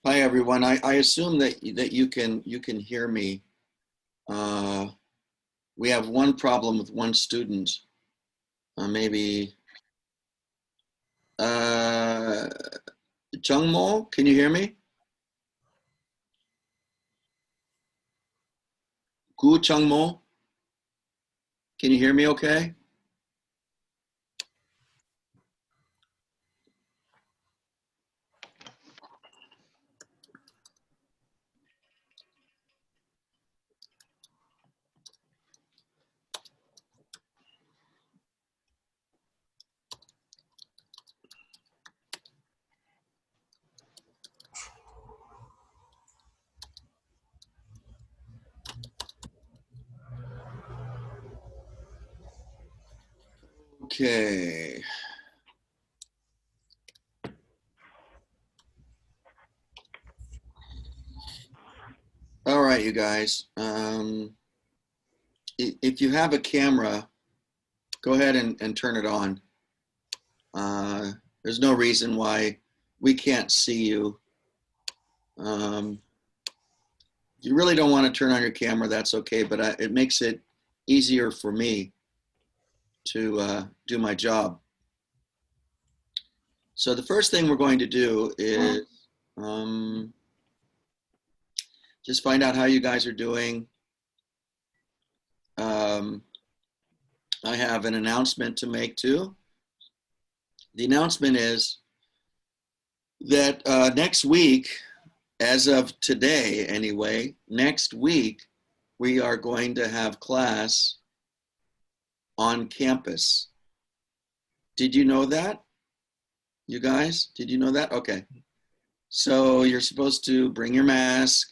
Hi, everyone. I assume that you can hear me. We have one problem with one student. Maybe Chungmo, can you hear me? Gu Chungmo, can you hear me okay? Okay. All right, you guys. If you have a camera, go ahead and turn it on. There's no reason why we can't see you. If you really don't want to turn on your camera, that's okay, but it makes it easier for me to do my job. So the first thing we're going to do is just find out how you guys are doing. I have an announcement to make too. The announcement is that next week, as of today anyway, next week, we are going to have class on campus. Did you know that? You guys, did you know that? Okay. So you're supposed to bring your mask.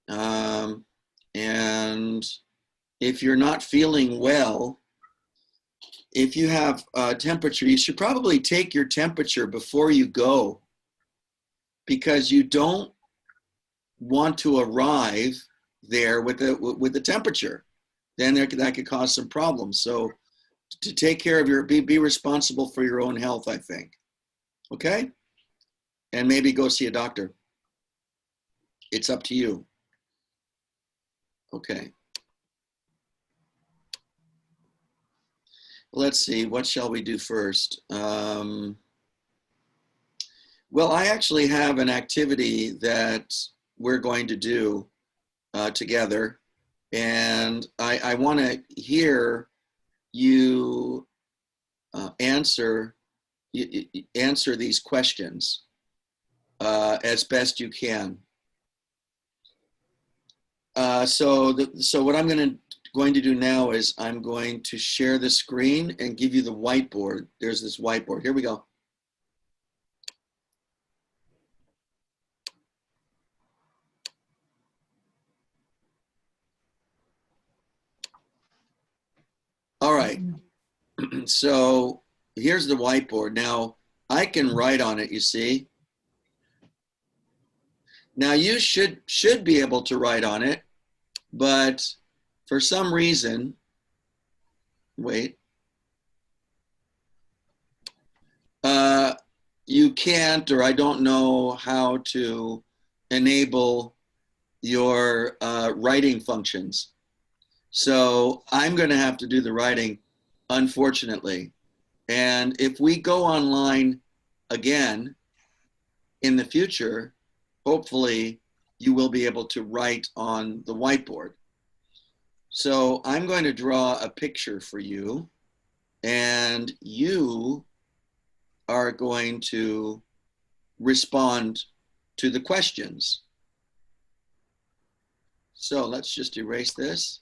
And if you're not feeling well, if you have a temperature, you should probably take your temperature before you go, because you don't want to arrive there with the temperature. Then that could cause some problems. So to take care of be responsible for your own health, I think. Okay? And maybe go see a doctor. It's up to you. Okay. Let's see, what shall we do first? Well, I actually have an activity that we're going to do together, and I want to hear you answer these questions as best you can. So what I'm going to do now is I'm going to share the screen and give you the whiteboard. There's this whiteboard. Here we go. All right. So here's the whiteboard. Now I can write on it, you see. Now you should be able to write on it, but for some reason, wait, you can't, or I don't know how to enable your writing functions. So I'm going to have to do the writing, unfortunately. And if we go online again in the future, hopefully you will be able to write on the whiteboard. So I'm going to draw a picture for you, and you are going to respond to the questions. So let's just erase this.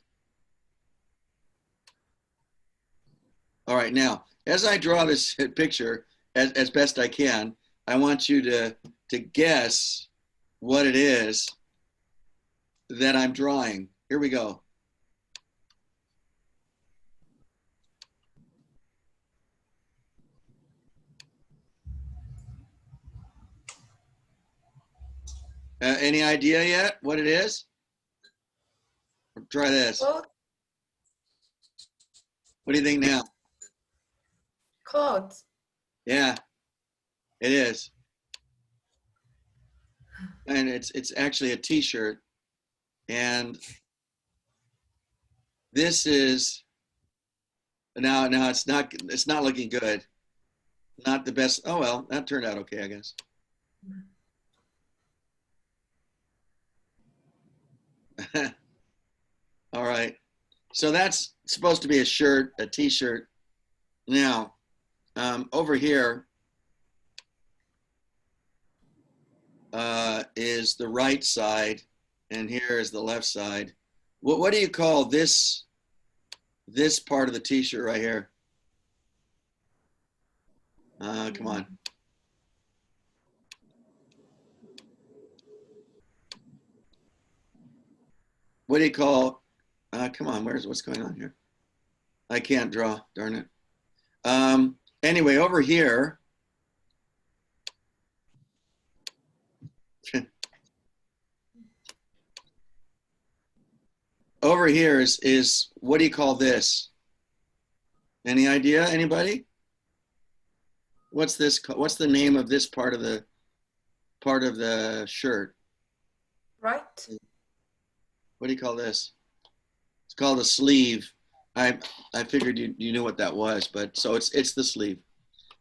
All right, now, as I draw this picture, as best I can, I want you to guess what it is that I'm drawing. Here we go. Any idea yet what it is? Try this. Coat. What do you think now? Coat. Yeah, it is. And it's actually a t-shirt. And this is now it's not looking good. Not the best. Oh well, that turned out okay, I guess. All right. So that's supposed to be a shirt, a t-shirt. Now, over here is the right side, and here is the left side. What do you call this part of the t-shirt right here? Come on. What do you call? Come on. What's going on here? I can't draw. Darn it. Anyway, over here. Over here is what do you call this? Any idea? Anybody? What's this? What's the name of this part of the shirt? Right. What do you call this? It's called a sleeve. I figured you knew what that was, but so it's the sleeve.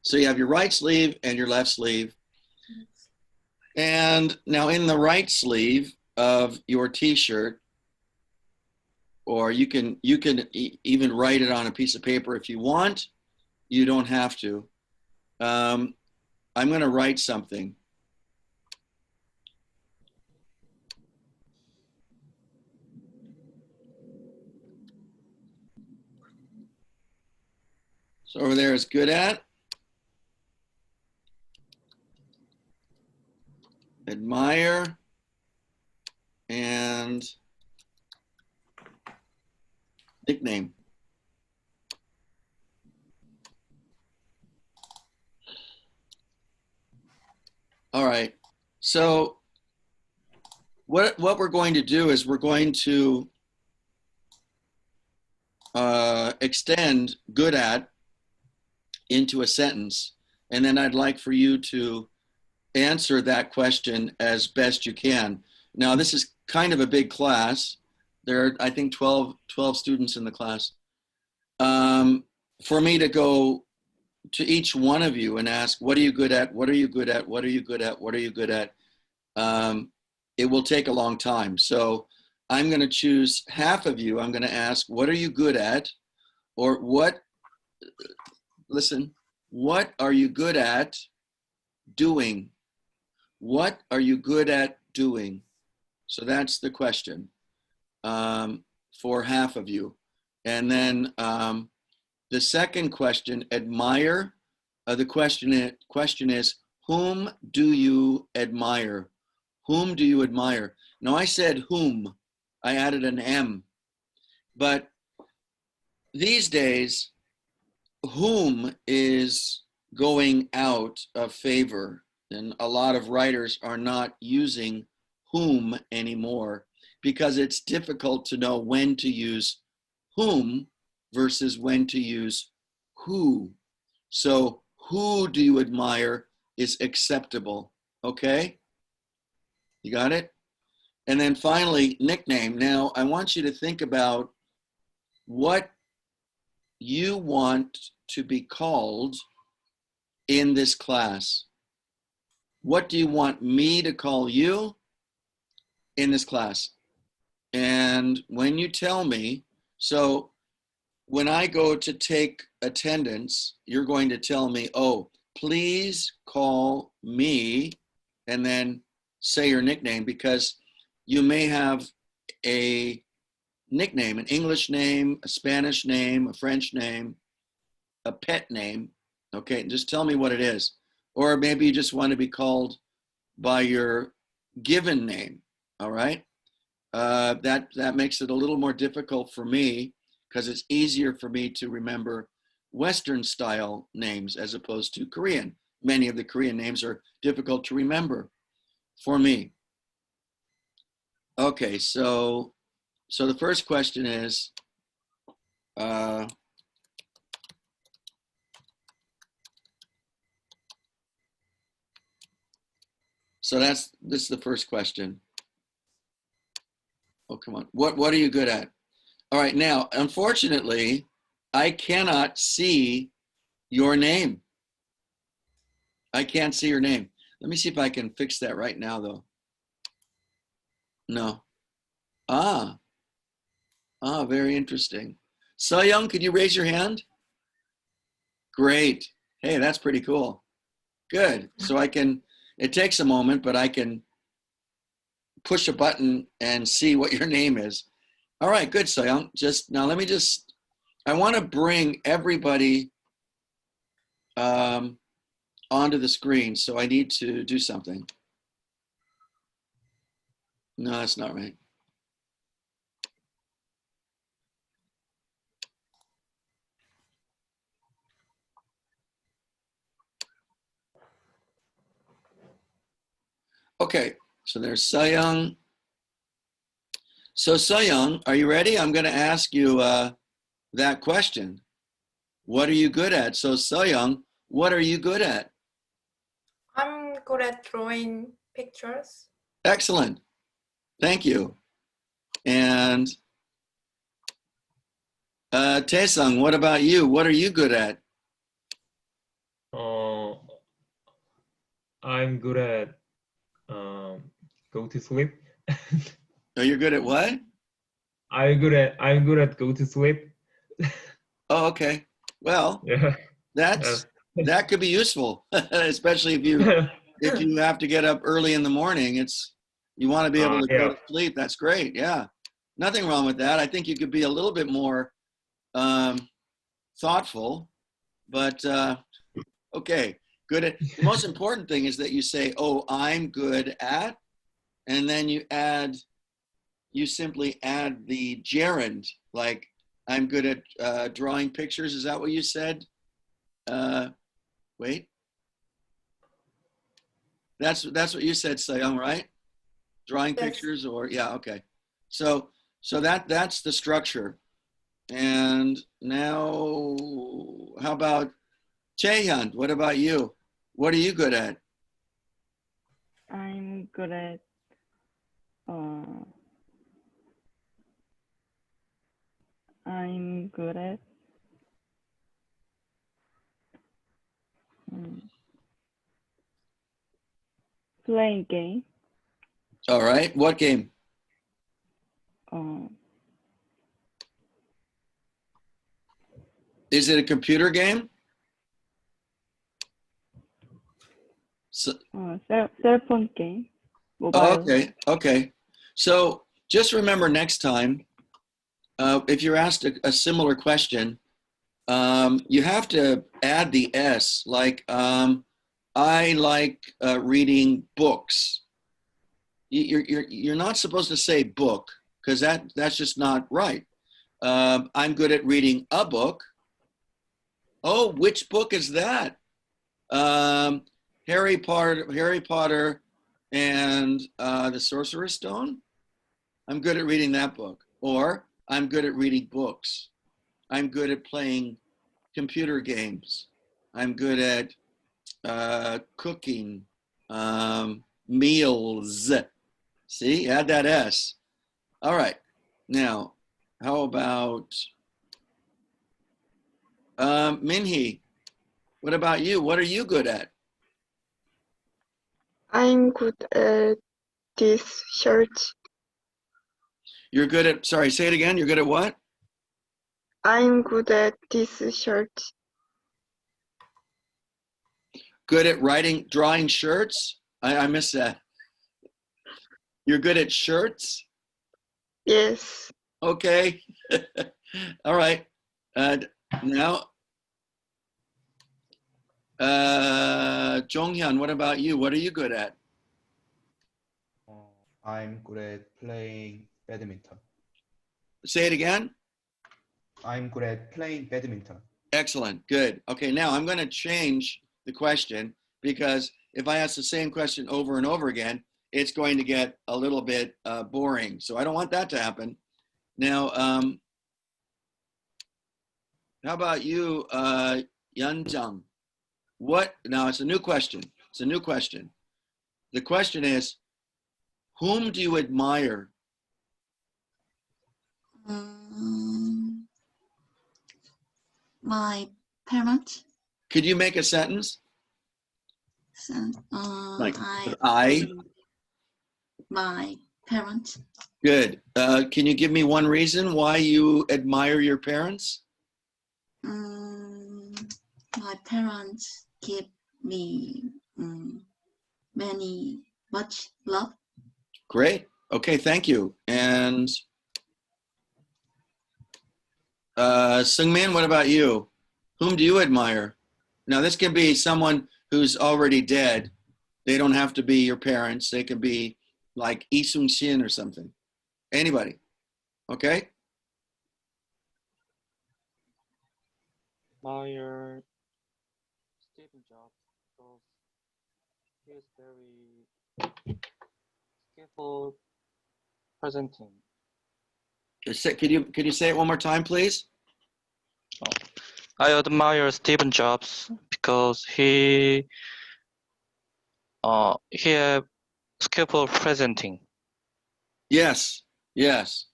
So you have your right sleeve and your left sleeve. And now in the right sleeve of your t-shirt, or you can even write it on a piece of paper if you want. You don't have to. I'm going to write something. So over there is good at, admire, and nickname. All right. So what we're going to do is we're going to extend good at into a sentence. And then I'd like for you to answer that question as best you can. Now, this is kind of a big class. There are, I think, 12 students in the class. For me to go to each one of you and ask, what are you good at? What are you good at? What are you good at? What are you good at? It will take a long time. So I'm going to choose half of you. I'm going to ask, what are you good at? Or what are you good at doing? What are you good at doing? So that's the question for half of you. And then the second question, admire. The question is, whom do you admire? Whom do you admire? Now I said whom. I added an M. But these days, whom is going out of favor. And a lot of writers are not using whom anymore because it's difficult to know when to use whom versus when to use who. So who do you admire is acceptable, okay? You got it? And then finally, nickname. Now, I want you to think about what you want to be called in this class. What do you want me to call you in this class? And when you tell me, so when I go to take attendance, you're going to tell me, oh, please call me, and then say your nickname, because you may have a nickname, an English name, a Spanish name, a French name, a pet name. Okay, just tell me what it is. Or maybe you just want to be called by your given name, all right? That makes it a little more difficult for me because it's easier for me to remember Western style names as opposed to Korean. Many of the Korean names are difficult to remember for me. Okay, so the first question is, so this is the first question. Oh, come on. What are you good at? All right, now, unfortunately, I cannot see your name. I can't see your name. Let me see if I can fix that right now, though. No. Ah, very interesting. So Young, could you raise your hand? Great. Hey, that's pretty cool. Good. So I can, it takes a moment, but I can push a button and see what your name is. All right, good, So Young. Just now, I want to bring everybody onto the screen, so I need to do something. No, that's not right. Okay, so there's Young. So Young, are you ready? I'm going to ask you that question. What are you good at? So Young, what are you good at? I'm good at drawing pictures. Excellent. Thank you. And Taesung, what about you? What are you good at? I'm good at go to sleep. Are you good at what? I'm good at go to sleep. Oh, okay. Well, Yeah. that could be useful, especially if you have to get up early in the morning. You want to be able to go to sleep. That's great. Yeah, nothing wrong with that. I think you could be a little bit more thoughtful, but okay, good. The most important thing is that you say, "Oh, I'm good at," and then you simply add the gerund, like I'm good at drawing pictures. Is that what you said? Wait, that's what you said, Sayong, right? Drawing Yes. pictures, or yeah, okay. So that's the structure. And now, how about Chaehyun? What about you? What are you good at? I'm good at I'm good at playing game. All right. What game? Is it a computer game? So, Cell phone game. Mobile. oh, okay. So just remember next time, if you're asked a similar question, you have to add the S, like I like reading books. You're not supposed to say book, because that's just not right. I'm good at reading a book. Oh, which book is that? Harry Potter and the Sorcerer's Stone. I'm good at reading that book. Or I'm good at reading books. I'm good at playing computer games. I'm good at cooking, meals. See, add that S. All right. Now, how about Minhee? What about you? What are you good at? I'm good at this shirt. You're good at, sorry, say it again. You're good at what? I'm good at this shirt. Good at drawing shirts? I missed that. You're good at shirts? Yes. Okay. All right. Now, Jonghyun, what about you? What are you good at? I'm good at playing badminton. Say it again. I'm good at playing badminton. Excellent. Good. Okay, now I'm going to change the question, because if I ask the same question over and over again, it's going to get a little bit boring. So I don't want that to happen. Now, how about you, Yanjang? Now it's a new question. It's a new question. The question is, whom do you admire? My parents. Could you make a sentence? So, Like, I I. my parents. Good. Can you give me one reason why you admire your parents? My parents give me much love. Great. Okay, thank you. And Seungmin, what about you? Whom do you admire? Now, this can be someone who's already dead. They don't have to be your parents. They could be like Lee Sung-shin or something. Anybody. Okay? Admire Steve Jobs because he is very skillful presenting. Could you say it one more time, please? I admire Steve Jobs because he have skillful presenting. Yes. Yes.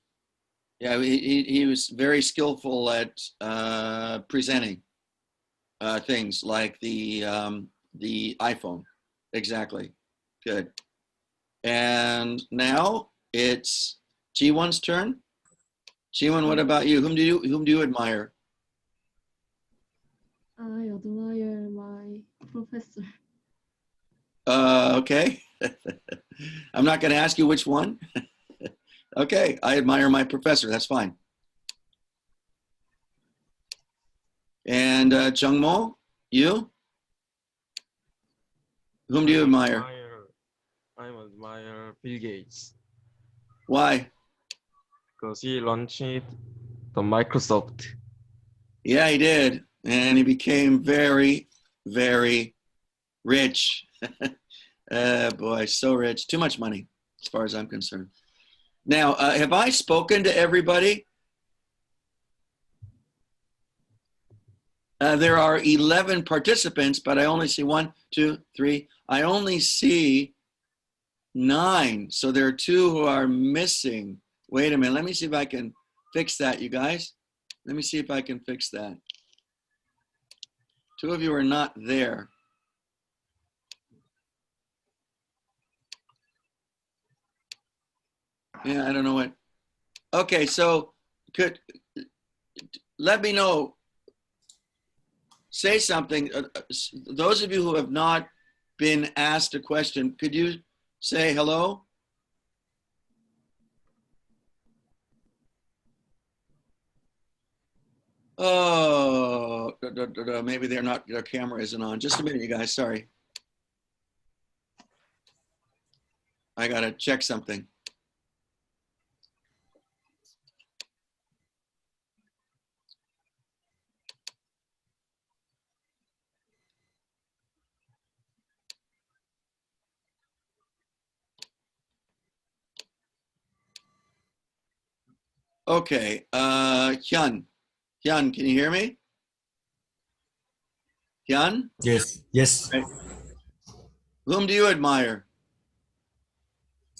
Yeah, he was very skillful at presenting things like the iPhone. Exactly. Good. And now it's Jiwon's turn. Jiwon, what about you? Whom do you admire? I admire my professor. Okay. I'm not going to ask you which one. Okay, I admire my professor. That's fine. And Jungmo, you? Whom do you admire? I admire Bill Gates Why? because he launched the Microsoft. Yeah, he did. And he became very, very rich. Boy, so rich. Too much money, as far as I'm concerned. Now, have I spoken to everybody? There are 11 participants, but I only see 1, 2, 3. I only see 9. So there are 2 who are missing. Wait a minute. Let me see if I can fix that, you guys. Let me see if I can fix that. 2 of you are not there. Yeah, I don't know what. Okay, so let me know. Say something. Those of you who have not been asked a question, could you say hello? Oh, maybe they're not, their camera isn't on. Just a minute, you guys, sorry. I gotta check something. Okay, Hyun, can you hear me? Hyun? Yes, yes. Okay. Whom do you admire?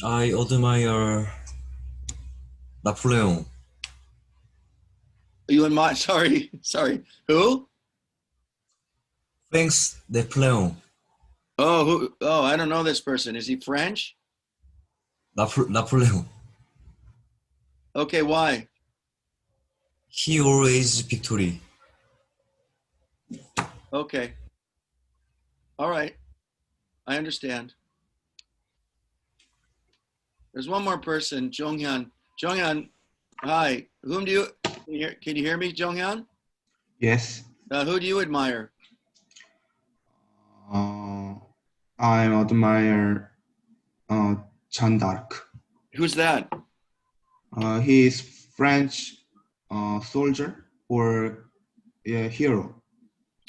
I admire Napoleon. You admire, sorry. Who? Thanks, Napoleon. Oh, I don't know this person. Is he French? Napoleon. Okay, why? He always victory. Okay. All right. I understand. There's one more person, Jonghyun. Jonghyun, hi. Whom do you, can you hear me, Jonghyun? Yes. Who do you admire? I admire Jeanne d'Arc. Who's that? He is French soldier or a hero.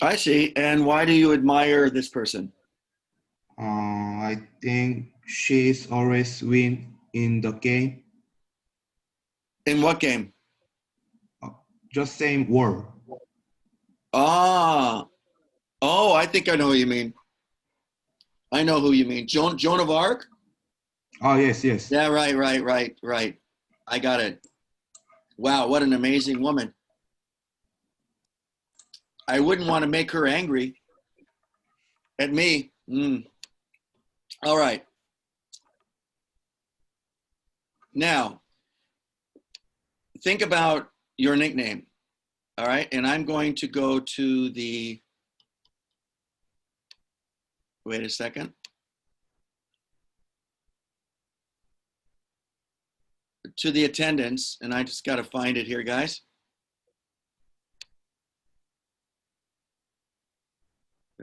I see. And why do you admire this person? I think she's always win in the game. In what game? Just same war. Ah. Oh, I think I know who you mean. I know who you mean. Joan of Arc? Oh, yes, yes. Yeah, right. I got it. Wow, what an amazing woman. I wouldn't want to make her angry at me. All right. Now, think about your nickname. All right. And I'm going to go to the, wait a second. To the attendance, and I just got to find it here, guys.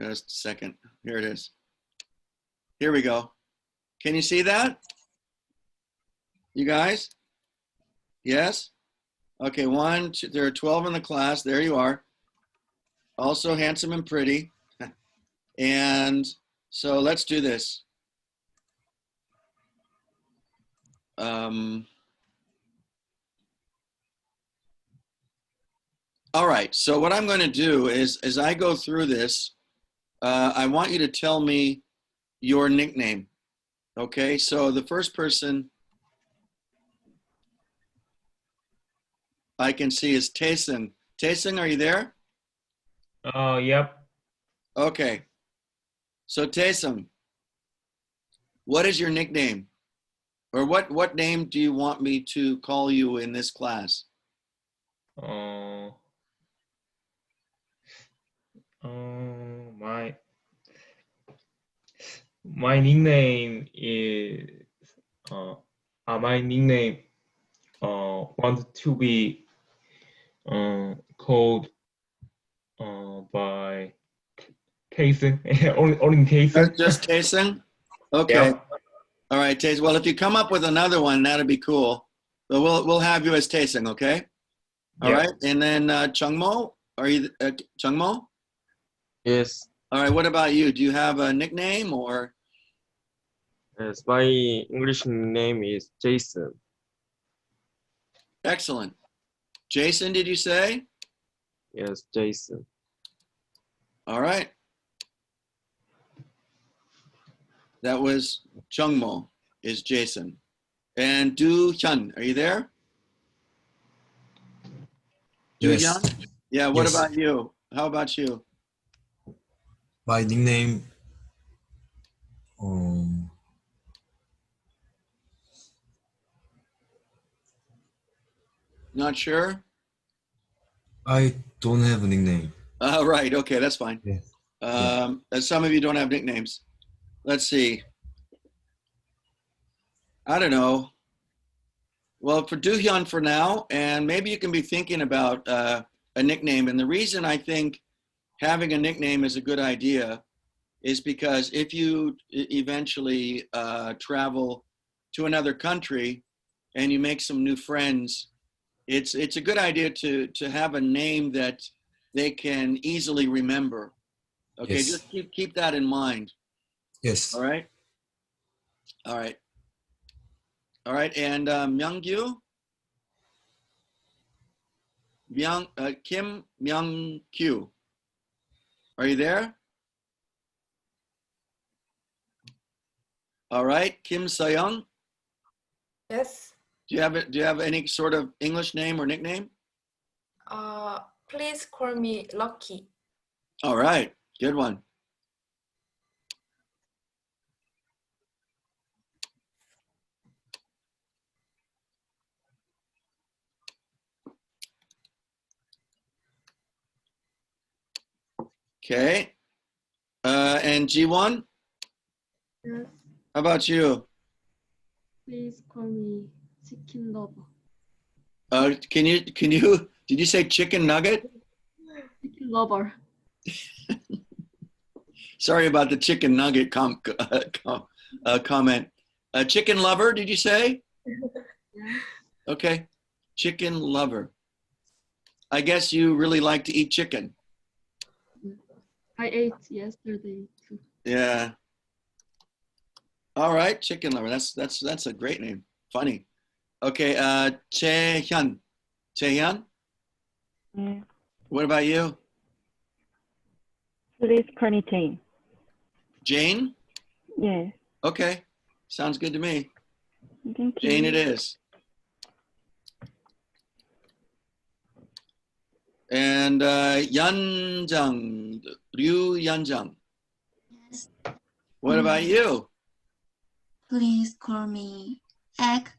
Just a second. Here it is. Here we go. Can you see that? You guys? Yes? Okay, 1, 2, there are 12 in the class. There you are. Also handsome and pretty. And so let's do this. All right, so what I'm going to do is, as I go through this, I want you to tell me your nickname. Okay, so the first person I can see is Taesung. Taesung, are you there? Yep. Okay, so Taesung, what is your nickname? Or what name do you want me to call you in this class? My nickname is want to be called by Taesung. only Taesung. Just Taesung? Okay. Yeah. All right, Taesung. Well, if you come up with another one, that'd be cool. But we'll have you as Taesung, okay? All Yeah. right. And then Chungmo, are you Chungmo? Yes. All right. What about you? Do you have a nickname or? Yes. My English name is Jason. Excellent. Jason, did you say? Yes, Jason. All right. That was Chungmo is Jason. And Du Hyun, are you there? Du Yes. Hyun? Yeah, what Yes. about you? How about you? My nickname. Not sure? I don't have a nickname. Right. Okay, that's fine. Yes. Some of you don't have nicknames. Let's see. I don't know. Well, for Do-hyun for now, and maybe you can be thinking about a nickname. And the reason I think having a nickname is a good idea is because if you eventually travel to another country and you make some new friends, it's a good idea to have a name that they can easily remember. Okay, Yes. just keep that in mind. Yes. All right. All right. All right. And Myung-gyu, Kim Myung-kyu, are you there? All right. Kim Seyoung, Yes. do you have any sort of English name or nickname? Please call me Lucky. All right. Good one. Okay. And G1, Yes. how about you? Please call me Chicken Lover. Did you say chicken nugget? Chicken Lover. Sorry about the chicken nugget comment. Chicken lover, did you say? Yeah. Okay. Chicken lover. I guess you really like to eat chicken. I ate yesterday too. Yeah. All right, chicken lover. That's a great name. Funny. Okay, Chaehyun. Chaehyun, Yeah. what about you? Please call me Jane. Jane? Yes. Okay. Sounds good to me. Thank you. Jane it is. And Yanjang, Ryu Yanjang. Yes. What about you? Please call me egg.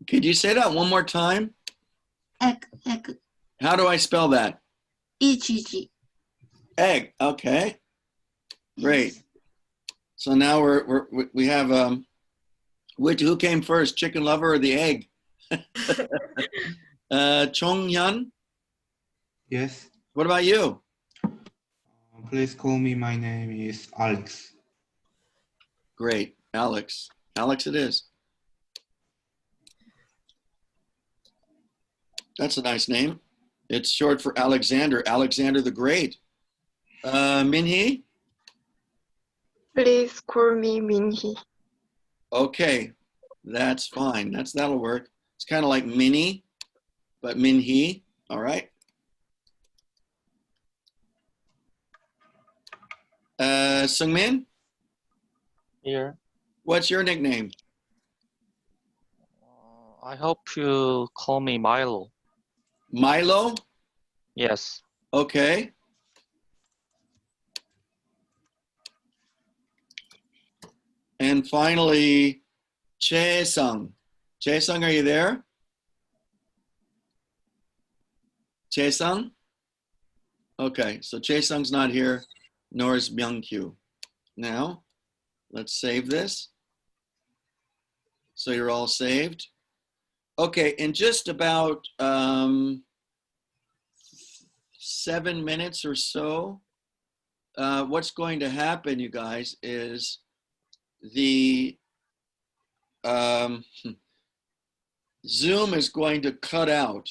Could you say that one more time? Egg. How do I spell that? EGG. Egg. Okay. Great. So now we have who came first, chicken lover or the egg? Chonghyun, Yes. what about you? Please call me. My name is Alex. Great, Alex. Alex it is. That's a nice name. It's short for Alexander, Alexander the Great. Minhee? Please call me Minhee. Okay, that's fine. That'll work. It's kind of like Minnie, but Minhee. All right. Sungmin, Here. what's your nickname? I hope you call me Milo. Milo? Yes. Okay. And finally, Chae-sung. Chae-sung, are you there? Chae-sung? Okay, so Chae-sung's not here, nor is Myung-kyu. Now, let's save this. So you're all saved. Okay, in just about 7 minutes or so, what's going to happen, you guys, is the Zoom is going to cut out.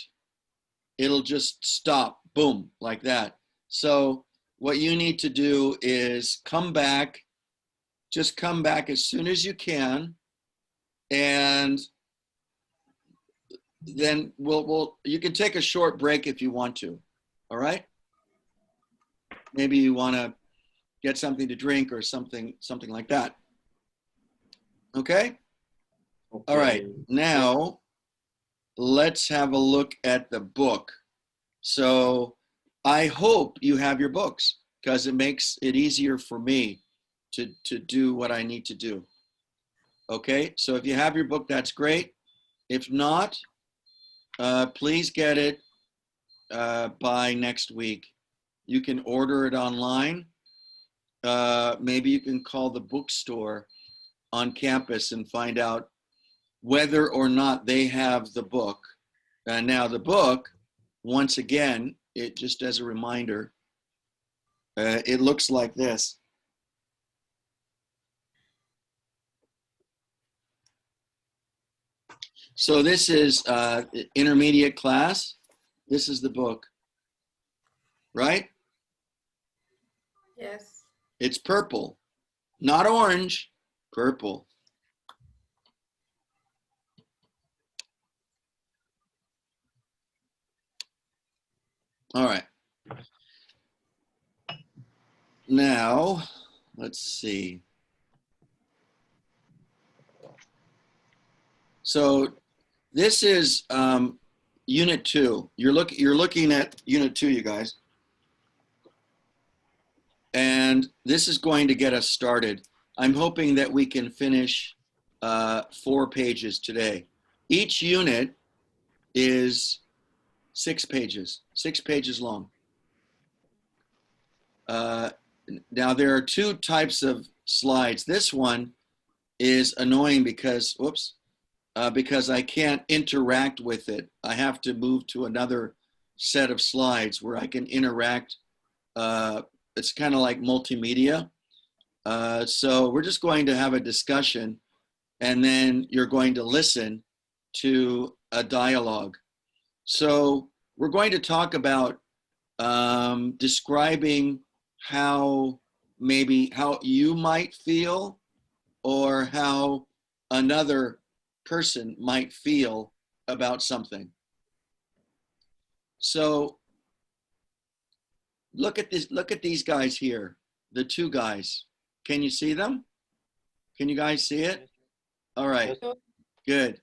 It'll just stop, boom, like that. So what you need to do is come back, just come back as soon as you can, and then you can take a short break if you want to, all right? Maybe you want to get something to drink or something like that. Okay? All right, now let's have a look at the book. So I hope you have your books because it makes it easier for me to do what I need to do. Okay, so if you have your book, that's great. If not, please get it by next week. You can order it online. Maybe you can call the bookstore on campus and find out whether or not they have the book. Now the book, once again, it just as a reminder, it looks like this. So this is intermediate class. This is the book, right? Yes. It's purple, not orange, purple. All right. Now, let's see. So this is Unit 2. You're looking at Unit 2, you guys. And this is going to get us started. I'm hoping that we can finish 4 pages today. Each unit is 6 pages long. Now there are 2 types of slides. This one is annoying because, because I can't interact with it. I have to move to another set of slides where I can interact. It's kind of like multimedia. So we're just going to have a discussion and then you're going to listen to a dialogue. So we're going to talk about describing how you might feel or how another person might feel about something. So look at these guys here, the 2 guys. Can you see them? Can you guys see it? All right, good.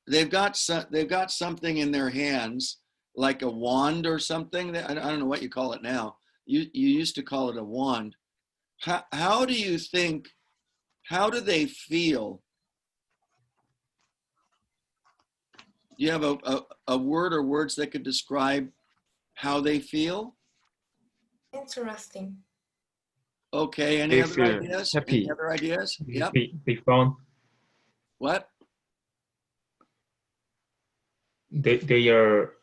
They've got something in their hands, like a wand or something. I don't know what you call it now. You used to call it a wand. how do you think, how do they feel? Do you have a word or words that could describe how they feel? Interesting. Okay, any They other feel ideas? happy. Any other ideas? Yep. They fun. What? They are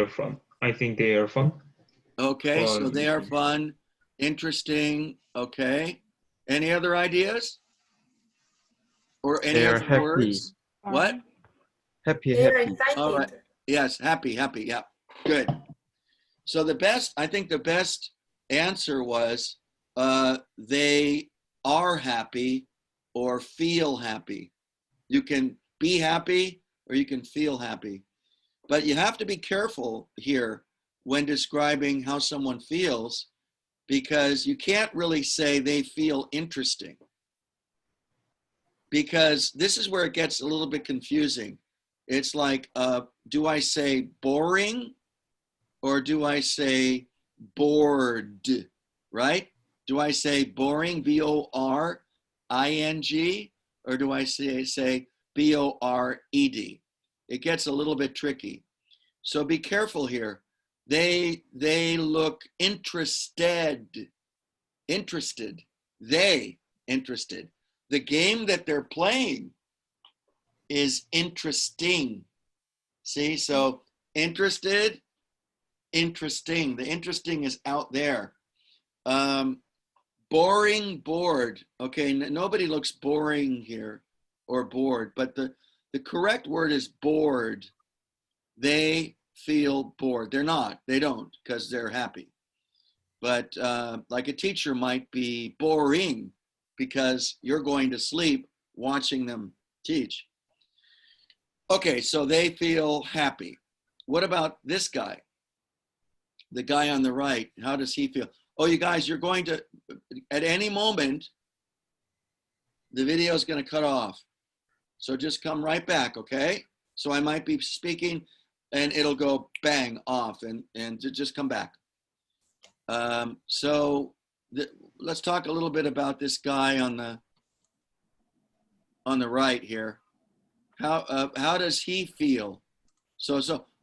fun. I think they are fun. Okay, so Fun. they are fun, interesting. Okay. Any other ideas? Or any They are other happy. words? What? Happy, They're happy. excited. All right. Yes, happy, happy. Yeah, good. So I think the best answer was they are happy or feel happy. You can be happy or you can feel happy. But you have to be careful here when describing how someone feels, because you can't really say they feel interesting, because this is where it gets a little bit confusing. It's like, do I say boring or do I say bored, right? Do I say boring, B-O-R-I-N-G, or do I say B-O-R-E-D? It gets a little bit tricky. So be careful here. They look interested. They interested. The game that they're playing is interesting. See, so interested, interesting. The interesting is out there. Boring, bored. Okay, nobody looks boring here or bored, but the correct word is bored. They feel bored. They're not. They don't, because they're happy. But like a teacher might be boring because you're going to sleep watching them teach. Okay, so they feel happy. What about this guy? The guy on the right, how does he feel? Oh, you guys, you're going to, at any moment, the video is going to cut off. So just come right back, okay? So I might be speaking and it'll go bang off and just come back. Let's talk a little bit about this guy on the right here. How does he feel?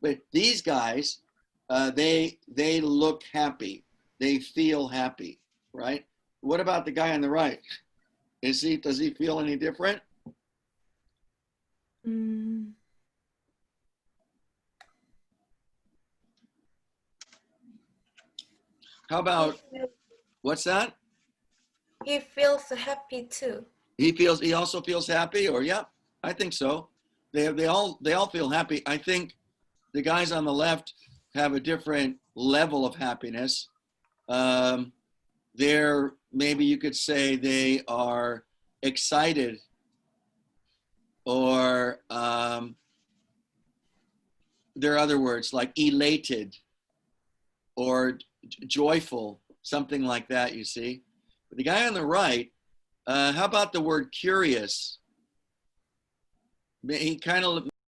But these guys, they look happy. They feel happy, right? What about the guy on the right? Does he feel any different? How about, what's that? He feels happy too. He also feels happy, or yeah, I think so. They all feel happy. I think the guys on the left have a different level of happiness. Maybe you could say they are excited, or there are other words like elated or joyful, something like that, you see. But the guy on the right, how about the word curious? He kind of